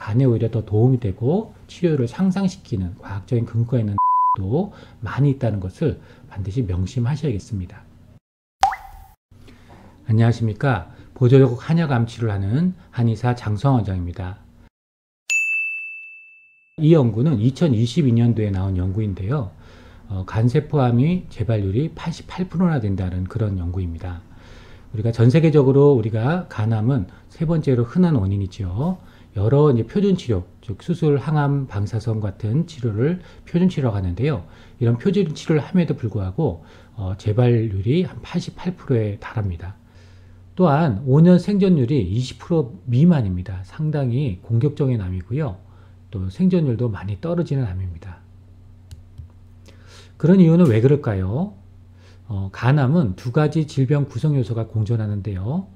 간에 오히려 더 도움이 되고 치료율을 상승시키는 과학적인 근거가 있는 도 많이 있다는 것을 반드시 명심하셔야겠습니다. 안녕하십니까. 보조적 한약암 치료를 하는 한의사 장성환 원장입니다. 이 연구는 2022년도에 나온 연구인데요. 간세포암이 재발률이 88%나 된다는 그런 연구입니다. 우리가 전 세계적으로 우리가 간암은 세 번째로 흔한 원인이죠. 여러 이제 표준 치료, 즉 수술, 항암, 방사선 같은 치료를 표준 치료라고 하는데요. 이런 표준 치료를 함에도 불구하고 재발률이 한 88%에 달합니다. 또한 5년 생존율이 20% 미만입니다. 상당히 공격적인 암이고요. 또 생존율도 많이 떨어지는 암입니다. 그런 이유는 왜 그럴까요? 간암은 두 가지 질병 구성 요소가 공존하는데요.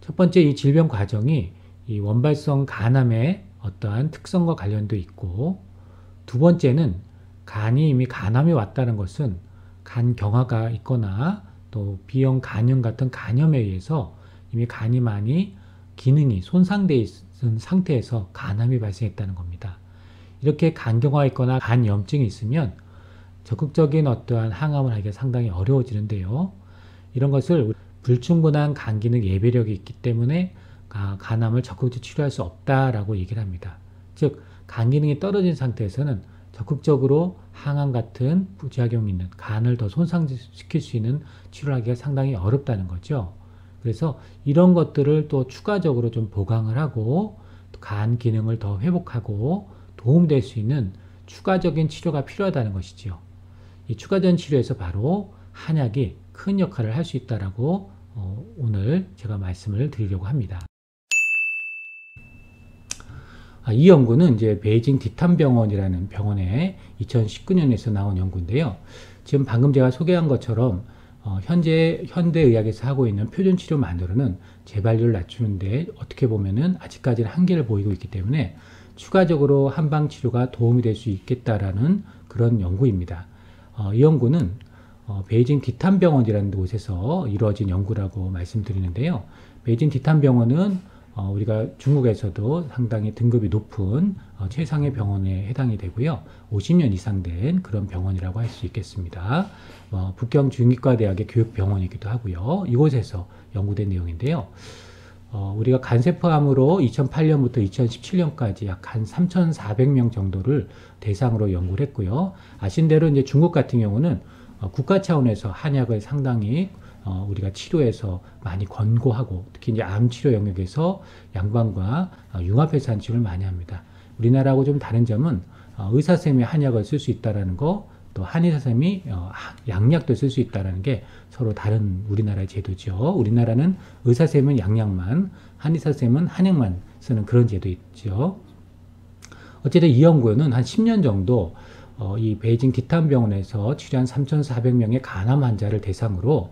첫 번째, 이 질병 과정이 이 원발성 간암의 어떠한 특성과 관련도 있고, 두 번째는 간이 이미 간암이 왔다는 것은 간 경화가 있거나 또 B형 간염 같은 간염에 의해서 이미 간이 많이 기능이 손상되어 있는 상태에서 간암이 발생했다는 겁니다. 이렇게 간경화가 있거나 간염증이 있으면 적극적인 어떠한 항암을 하기가 상당히 어려워지는데요. 이런 것을 불충분한 간 기능 예배력이 있기 때문에 간암을 적극적으로 치료할 수 없다라고 얘기를 합니다. 즉, 간 기능이 떨어진 상태에서는 적극적으로 항암 같은 부작용이 있는 간을 더 손상시킬 수 있는 치료를 하기가 상당히 어렵다는 거죠. 그래서 이런 것들을 또 추가적으로 좀 보강을 하고 간 기능을 더 회복하고 도움될 수 있는 추가적인 치료가 필요하다는 것이죠. 이 추가적인 치료에서 바로 한약이 큰 역할을 할 수 있다라고 오늘 제가 말씀을 드리려고 합니다. 이 연구는 이제 베이징 디탄병원이라는 병원에 2019년에서 나온 연구인데요. 지금 방금 제가 소개한 것처럼 현재 현대의학에서 하고 있는 표준 치료만으로는 재발률을 낮추는데 어떻게 보면은 아직까지는 한계를 보이고 있기 때문에 추가적으로 한방 치료가 도움이 될 수 있겠다라는 그런 연구입니다. 이 연구는 베이징 디탄병원이라는 곳에서 이루어진 연구라고 말씀드리는데요. 베이징 디탄병원은 우리가 중국에서도 상당히 등급이 높은 최상의 병원에 해당이 되고요. 50년 이상 된 그런 병원이라고 할 수 있겠습니다. 북경 중의과대학의 교육병원이기도 하고요. 이곳에서 연구된 내용인데요. 우리가 간세포암으로 2008년부터 2017년까지 약 한 3,400명 정도를 대상으로 연구를 했고요. 아신 대로 이제 중국 같은 경우는 국가 차원에서 한약을 상당히 우리가 치료에서 많이 권고하고 특히 이제 암 치료 영역에서 양반과 융합해서 한 치료를 많이 합니다. 우리나라하고 좀 다른 점은 의사 선생님이 한약을 쓸 수 있다라는 거, 또 한의사 선생님이 양약도 쓸 수 있다라는 게 서로 다른 우리나라의 제도죠. 우리나라는 의사 선생님은 양약만, 한의사 선생님은 한약만 쓰는 그런 제도 있죠. 어쨌든 이 연구는 한 10년 정도 이 베이징 디탄병원에서 치료한 3,400명의 간암 환자를 대상으로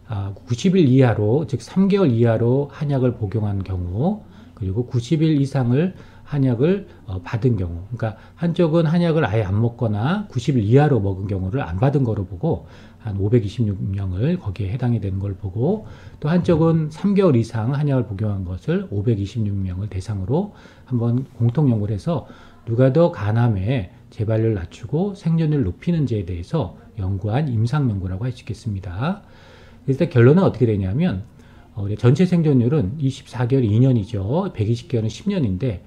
90일 이하로, 즉 3개월 이하로 한약을 복용한 경우, 그리고 90일 이상을 한약을 받은 경우, 그러니까 한쪽은 한약을 아예 안 먹거나 90일 이하로 먹은 경우를 안 받은 거로 보고 한 526명을 거기에 해당이 되는 걸 보고, 또 한쪽은 3개월 이상 한약을 복용한 것을 526명을 대상으로 한번 공통 연구를 해서 누가 더 간암의 재발률을 낮추고 생존율을 높이는지에 대해서 연구한 임상 연구라고 할 수 있겠습니다. 일단 결론은 어떻게 되냐면 우리 전체 생존율은 24개월이 2년이죠. 120개월은 10년인데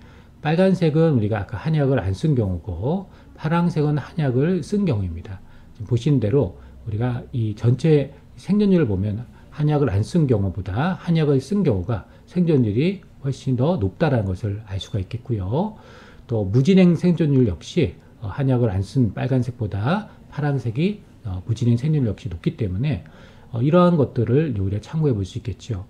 빨간색은 우리가 아까 한약을 안 쓴 경우고 파란색은 한약을 쓴 경우입니다. 지금 보시는 대로 우리가 이 전체 생존율을 보면 한약을 안 쓴 경우보다 한약을 쓴 경우가 생존율이 훨씬 더 높다는 것을 알 수가 있겠고요. 또 무진행 생존율 역시 한약을 안 쓴 빨간색보다 파란색이 무진행 생존율 역시 높기 때문에 이러한 것들을 우리가 참고해 볼 수 있겠죠.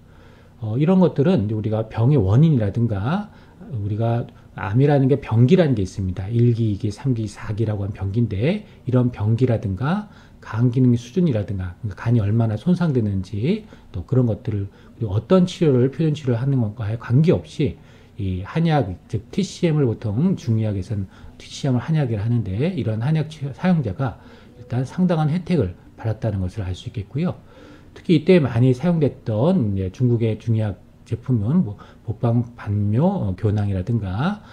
이런 것들은 우리가 병의 원인이라든가 우리가 암이라는 게 병기라는 게 있습니다. 1기, 2기, 3기, 4기라고 한 병기인데 이런 병기라든가 간 기능 수준이라든가 간이 얼마나 손상되는지 또 그런 것들을 그리고 어떤 치료를 표준 치료를 하는 것과에 관계없이 이 한약, 즉 TCM을 보통 중의학에서는 TCM을 한약이라 하는데 이런 한약 사용자가 일단 상당한 혜택을 받았다는 것을 알 수 있겠고요. 특히 이때 많이 사용됐던 중국의 중의학 제품은 뭐 복방 반묘 교낭이라든가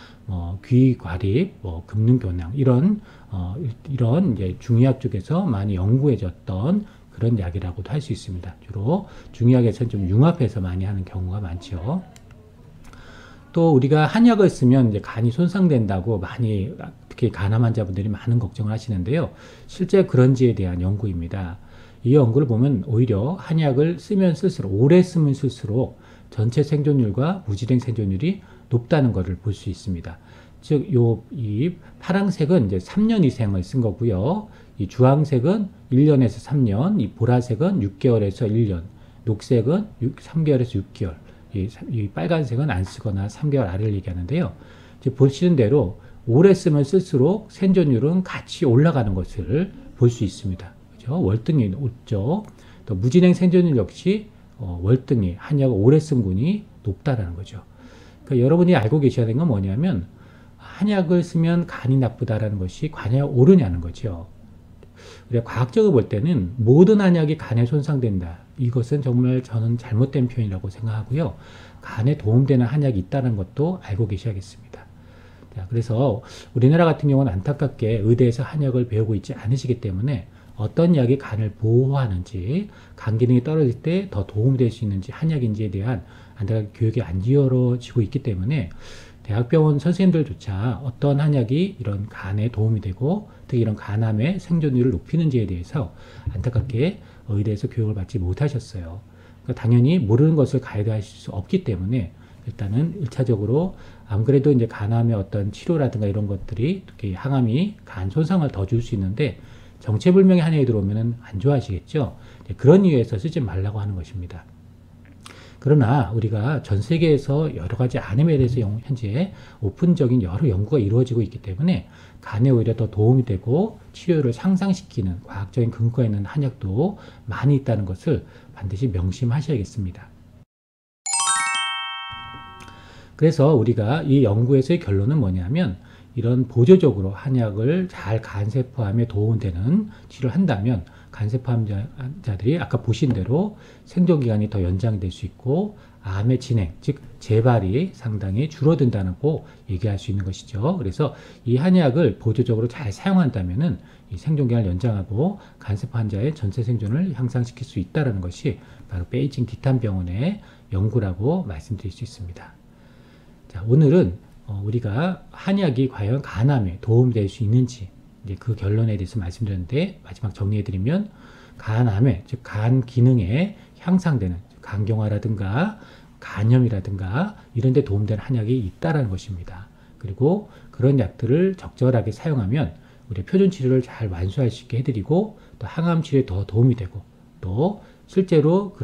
귀과립, 금능 교낭 이런 이제 중의학 쪽에서 많이 연구해졌던 그런 약이라고도 할 수 있습니다. 주로 중의학에서는 좀 융합해서 많이 하는 경우가 많죠. 또 우리가 한약을 쓰면 이제 간이 손상된다고 많이, 특히 간암 환자분들이 많은 걱정을 하시는데요. 실제 그런지에 대한 연구입니다. 이 연구를 보면 오히려 한약을 쓰면 쓸수록, 오래 쓰면 쓸수록 전체 생존율과 무진행 생존율이 높다는 것을 볼 수 있습니다. 즉, 이 파랑색은 이제 3년 이상을 쓴 거고요. 이 주황색은 1년에서 3년, 이 보라색은 6개월에서 1년, 녹색은 3개월에서 6개월, 이 빨간색은 안 쓰거나 3개월 아래를 얘기하는데요. 이제 보시는 대로 오래 쓰면 쓸수록 생존율은 같이 올라가는 것을 볼 수 있습니다. 그죠? 월등히 높죠. 또 무진행 생존율 역시 월등히 한약을 오래 쓴 분이 높다라는 거죠. 그러니까 여러분이 알고 계셔야 되는 건 뭐냐면 한약을 쓰면 간이 나쁘다라는 것이 과연 옳으냐는 거죠. 우리가 과학적으로 볼 때는 모든 한약이 간에 손상된다. 이것은 정말 저는 잘못된 표현이라고 생각하고요. 간에 도움되는 한약이 있다는 것도 알고 계셔야겠습니다. 자, 그래서 우리나라 같은 경우는 안타깝게 의대에서 한약을 배우고 있지 않으시기 때문에 어떤 약이 간을 보호하는지, 간 기능이 떨어질 때 더 도움이 될 수 있는지 한약인지에 대한 안타깝게 교육이 안 이루어지고 있기 때문에 대학병원 선생님들조차 어떤 한약이 이런 간에 도움이 되고 특히 이런 간암의 생존율을 높이는지에 대해서 안타깝게 의대에서 교육을 받지 못하셨어요. 그러니까 당연히 모르는 것을 가이드하실 수 없기 때문에 일단은 1차적으로 안 그래도 이제 간암의 어떤 치료라든가 이런 것들이 특히 항암이 간 손상을 더 줄 수 있는데 정체불명의 한약이 들어오면 안 좋아하시겠죠. 그런 이유에서 쓰지 말라고 하는 것입니다. 그러나 우리가 전 세계에서 여러 가지 암에 대해서 현재 오픈적인 여러 연구가 이루어지고 있기 때문에 간에 오히려 더 도움이 되고 치료를 상상시키는 과학적인 근거가 있는 한약도 많이 있다는 것을 반드시 명심하셔야겠습니다. 그래서 우리가 이 연구에서의 결론은 뭐냐면 이런 보조적으로 한약을 잘 간세포암에 도움되는 치료를 한다면 간세포 환자들이 아까 보신 대로 생존기간이 더 연장될 수 있고 암의 진행, 즉 재발이 상당히 줄어든다고 얘기할 수 있는 것이죠. 그래서 이 한약을 보조적으로 잘 사용한다면은 이 생존기간을 연장하고 간세포 환자의 전체 생존을 향상시킬 수 있다는 것이 바로 베이징 디탄병원의 연구라고 말씀드릴 수 있습니다. 자, 오늘은 우리가 한약이 과연 간암에 도움이 될 수 있는지 이제 그 결론에 대해서 말씀드렸는데 마지막 정리해드리면 간암에 즉 간 기능에 향상되는 간경화라든가 간염이라든가 이런 데 도움되는 한약이 있다라는 것입니다. 그리고 그런 약들을 적절하게 사용하면 우리 표준 치료를 잘 완수할 수 있게 해드리고 또 항암 치료에 더 도움이 되고 또 실제로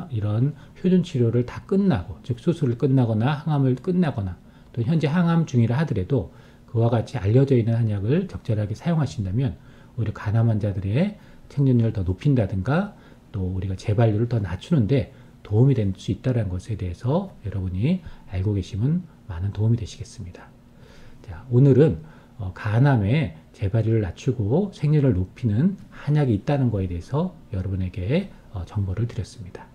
이런 표준 치료를 다 끝나고 즉 수술을 끝나거나 항암을 끝나거나 또 현재 항암 중이라 하더라도 그와 같이 알려져 있는 한약을 적절하게 사용하신다면 오히려 간암 환자들의 생존율을 더 높인다든가 또 우리가 재발률을 더 낮추는데 도움이 될 수 있다는 것에 대해서 여러분이 알고 계시면 많은 도움이 되시겠습니다. 자, 오늘은 간암의 재발률을 낮추고 생존율을 높이는 한약이 있다는 것에 대해서 여러분에게 정보를 드렸습니다.